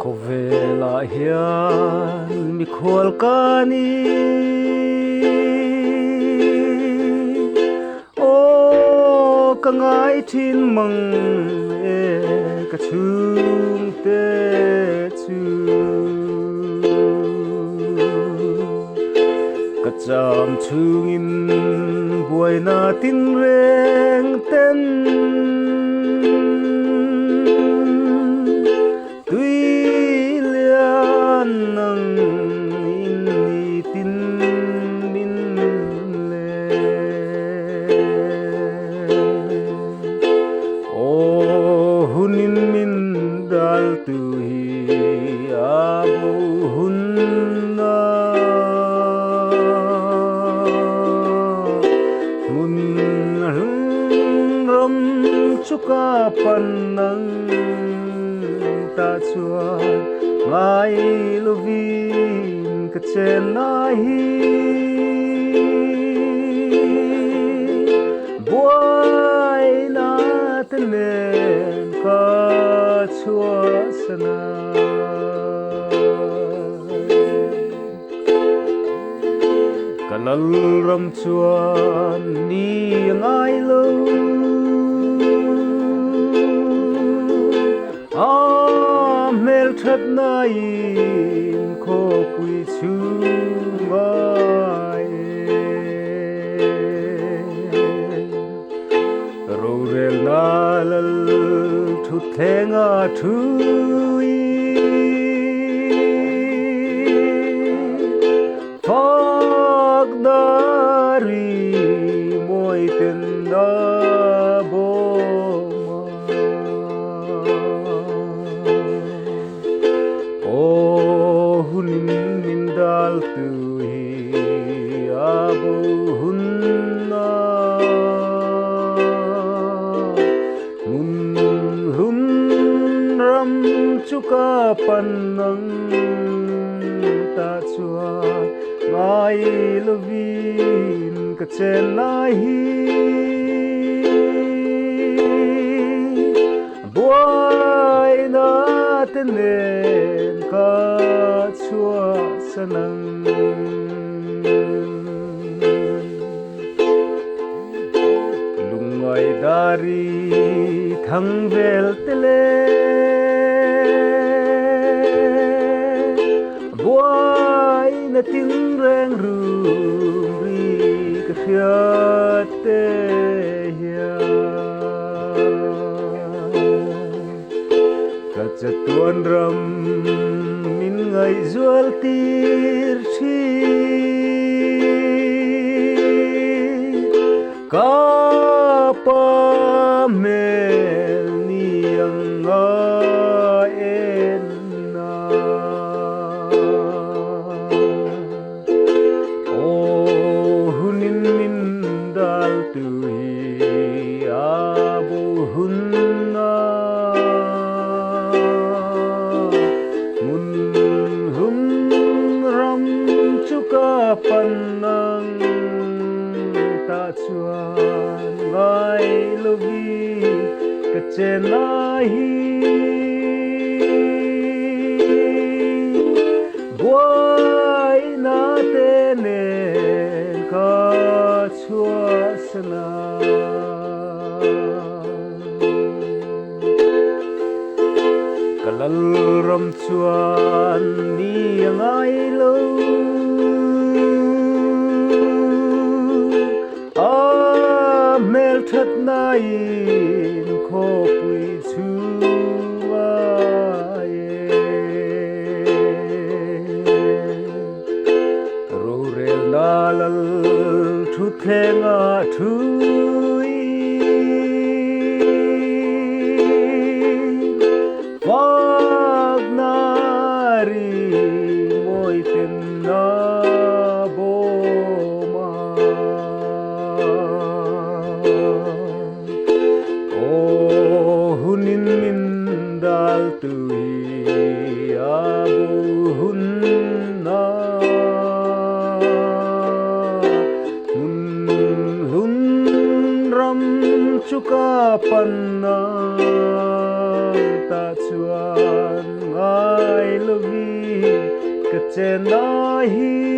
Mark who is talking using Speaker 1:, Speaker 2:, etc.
Speaker 1: Ko vela hian mi khol kani o ka ngai thin mang e ka chung te chu ka cham chung in buai na tin reng ten tu hi abo hunna mun ram chuka panang ta chuan ngai lovin ka chen na hi boy na tenen ka chua sana kalal ram chuan ni ngai lo a mel that nai kho pui chu ngai ro rel na lal thu thenga thui phak dari moi ten da bo o hunin min dal tu hi abo hunna chuka panang ta chuan ngai lovin ka chen na hi boy na tenen ka chua sanang lungai dari thang vel tele boy na tin reng ru ri ka khiat te hia ka chatuan ram min ngai zual tir thi ka pa mel ni anga panang ta chuan ngai lovi ka chen na hi boy na tenen ka chua sana kalal ram chuan ni ngai lo mel that nai kho pui chu ai ro rel na lal thu thenga thui phak nari moi ten na bo tu hi abo hunna hun ram chuka panna ta chuan ngai lovi ka chen na hi